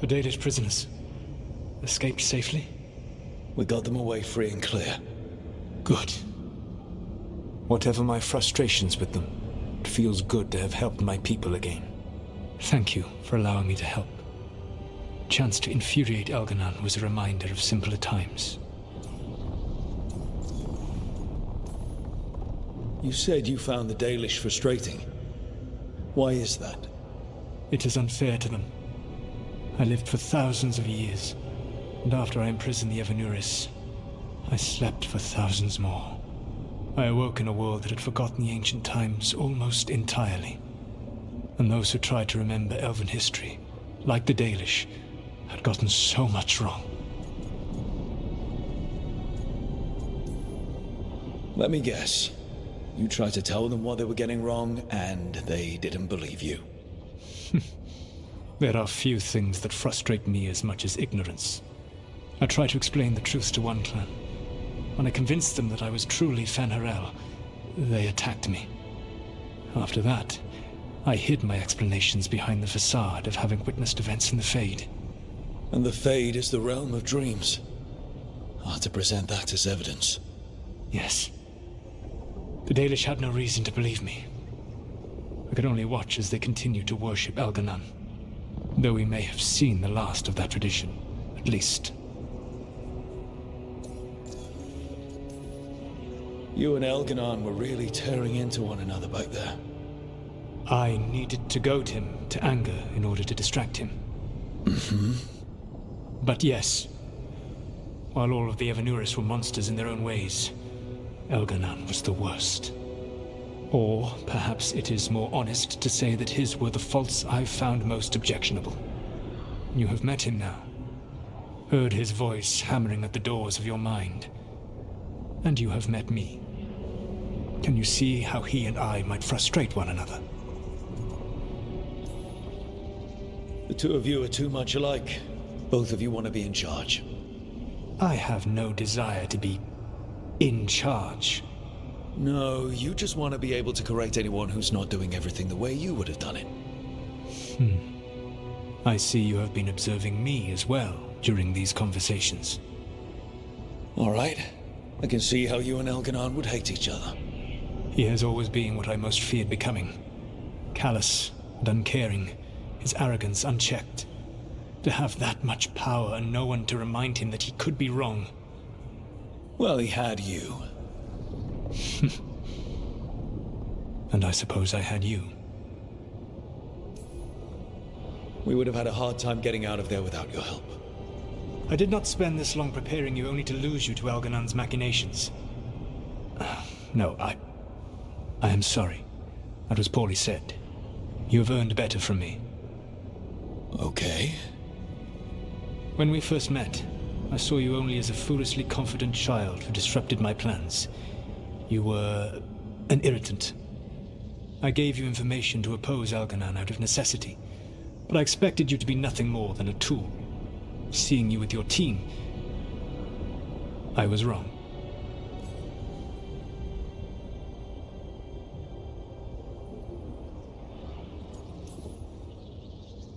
The Dalish prisoners escaped safely? We got them away free and clear. Good. Whatever my frustrations with them, it feels good to have helped my people again. Thank you for allowing me to help. Chance to infuriate Elganon was a reminder of simpler times. You said you found the Dalish frustrating. Why is that? It is unfair to them. I lived for thousands of years, and after I imprisoned the Evanuris, I slept for thousands more. I awoke in a world that had forgotten the ancient times almost entirely. And those who tried to remember Elven history, like the Dalish, had gotten so much wrong. Let me guess. You tried to tell them what they were getting wrong, and they didn't believe you. There are few things that frustrate me as much as ignorance. I tried to explain the truth to one clan. When I convinced them that I was truly Fen'Harel, they attacked me. After that, I hid my explanations behind the facade of having witnessed events in the Fade. And the Fade is the realm of dreams. Hard to present that as evidence. Yes. The Dalish had no reason to believe me. I could only watch as they continued to worship Elganon, though we may have seen the last of that tradition, at least. You and Elganon were really tearing into one another back there. I needed to goad him to anger in order to distract him. Mm-hmm. But yes, while all of the Evanuris were monsters in their own ways, Elganon was the worst. Or perhaps it is more honest to say that his were the faults I found most objectionable. You have met him now, heard his voice hammering at the doors of your mind, and you have met me. Can you see how he and I might frustrate one another? The two of you are too much alike. Both of you want to be in charge. I have no desire to be in charge. No, you just want to be able to correct anyone who's not doing everything the way you would have done it. I see you have been observing me as well during these conversations. All right. I can see how you and Elganon would hate each other. He has always been what I most feared becoming. Callous and uncaring, his arrogance unchecked. To have that much power and no one to remind him that he could be wrong. Well, he had you. And I suppose I had you. We would have had a hard time getting out of there without your help. I did not spend this long preparing you only to lose you to Elganon's machinations. No, I am sorry. That was poorly said. You have earned better from me. Okay. When we first met, I saw you only as a foolishly confident child who disrupted my plans. You were an irritant. I gave you information to oppose Elganon out of necessity, but I expected you to be nothing more than a tool. Seeing you with your team, I was wrong.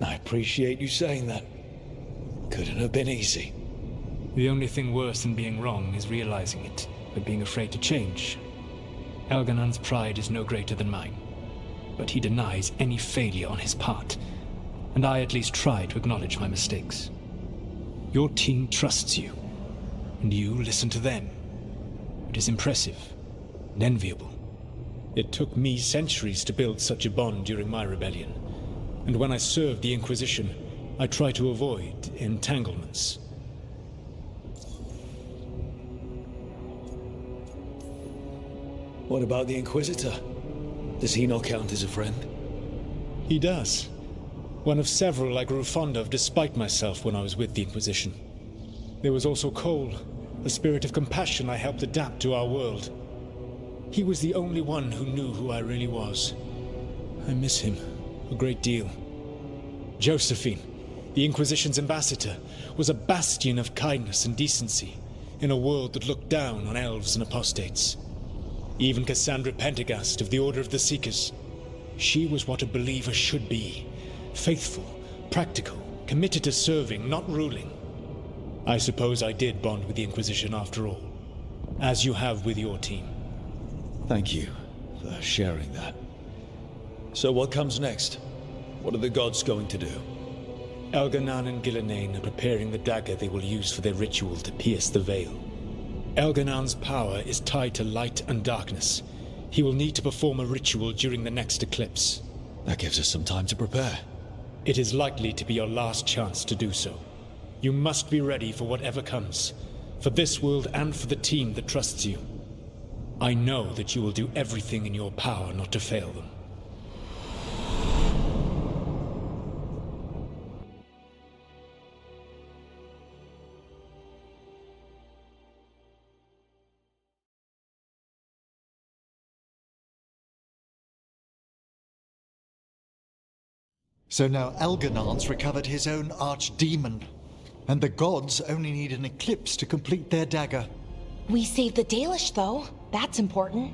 I appreciate you saying that. Couldn't have been easy. The only thing worse than being wrong is realizing it, but being afraid to change. Elganon's pride is no greater than mine, but he denies any failure on his part, and I at least try to acknowledge my mistakes. Your team trusts you, and you listen to them. It is impressive and enviable. It took me centuries to build such a bond during my rebellion, and when I served the Inquisition, I tried to avoid entanglements. What about the Inquisitor? Does he not count as a friend? He does. One of several I grew fond of despite myself when I was with the Inquisition. There was also Cole, a spirit of compassion I helped adapt to our world. He was the only one who knew who I really was. I miss him a great deal. Josephine, the Inquisition's ambassador, was a bastion of kindness and decency in a world that looked down on elves and apostates. Even Cassandra Pendergast of the Order of the Seekers. She was what a believer should be. Faithful, practical, committed to serving, not ruling. I suppose I did bond with the Inquisition after all, as you have with your team. Thank you for sharing that. So what comes next? What are the gods going to do? Elganan and Gillenane are preparing the dagger they will use for their ritual to pierce the veil. Elganan's power is tied to light and darkness. He will need to perform a ritual during the next eclipse. That gives us some time to prepare. It is likely to be your last chance to do so. You must be ready for whatever comes, for this world and for the team that trusts you. I know that you will do everything in your power not to fail them. So now Elganan's recovered his own archdemon, and the gods only need an eclipse to complete their dagger. We saved the Dalish, though. That's important.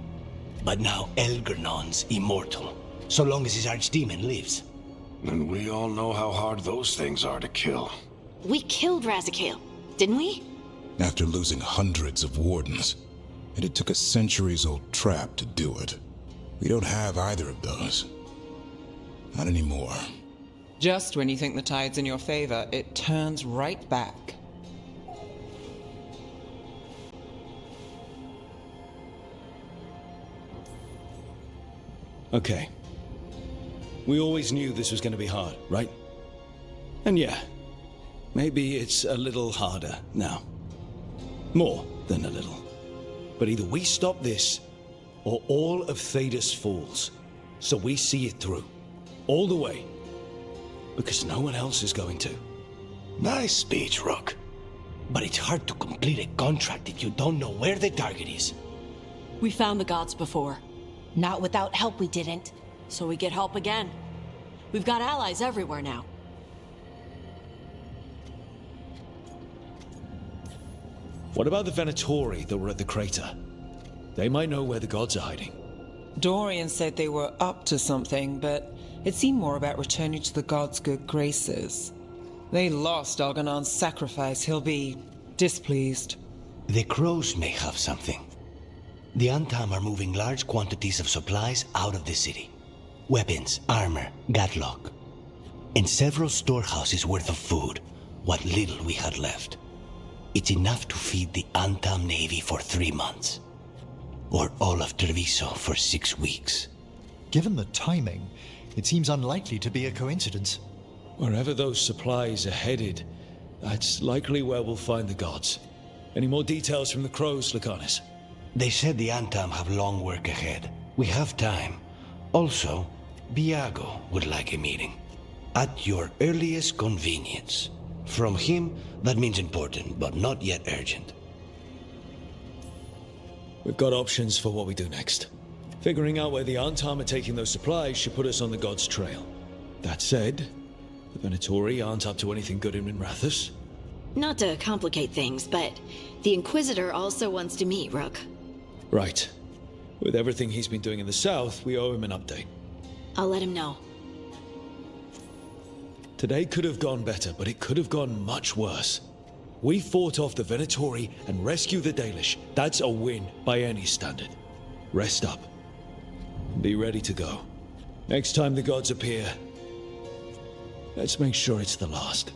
But now Elganan's immortal, so long as his archdemon lives. And we all know how hard those things are to kill. We killed Razikale, didn't we? After losing hundreds of wardens, and it took a centuries-old trap to do it. We don't have either of those. Not anymore. Just when you think the tide's in your favor, it turns right back. Okay. We always knew this was going to be hard, right? And yeah, maybe it's a little harder now. More than a little. But either we stop this, or all of Thedas falls. So we see it through. All the way. Because no one else is going to. Nice speech, Rook. But it's hard to complete a contract if you don't know where the target is. We found the gods before. Not without help, we didn't. So we get help again. We've got allies everywhere now. What about the Venatori that were at the crater? They might know where the gods are hiding. Dorian said they were up to something, but it seemed more about returning to the gods' good graces. They lost Elganan's sacrifice. He'll be displeased. The crows may have something. The Antam are moving large quantities of supplies out of the city. Weapons, armor, gatlock. And several storehouses worth of food, what little we had left. It's enough to feed the Antam Navy for 3 months. Or all of Treviso for 6 weeks. Given the timing, it seems unlikely to be a coincidence. Wherever those supplies are headed, that's likely where we'll find the gods. Any more details from the crows, Lucanus? They said the Antam have long work ahead. We have time. Also, Viago would like a meeting. At your earliest convenience. From him, that means important, but not yet urgent. We've got options for what we do next. Figuring out where the Antam are taking those supplies should put us on the gods' trail. That said, the Venatori aren't up to anything good in Minrathous. Not to complicate things, but the Inquisitor also wants to meet Rook. Right. With everything he's been doing in the south, we owe him an update. I'll let him know. Today could have gone better, but it could have gone much worse. We fought off the Venatori and rescued the Dalish. That's a win by any standard. Rest up. Be ready to go. Next time the gods appear, let's make sure it's the last.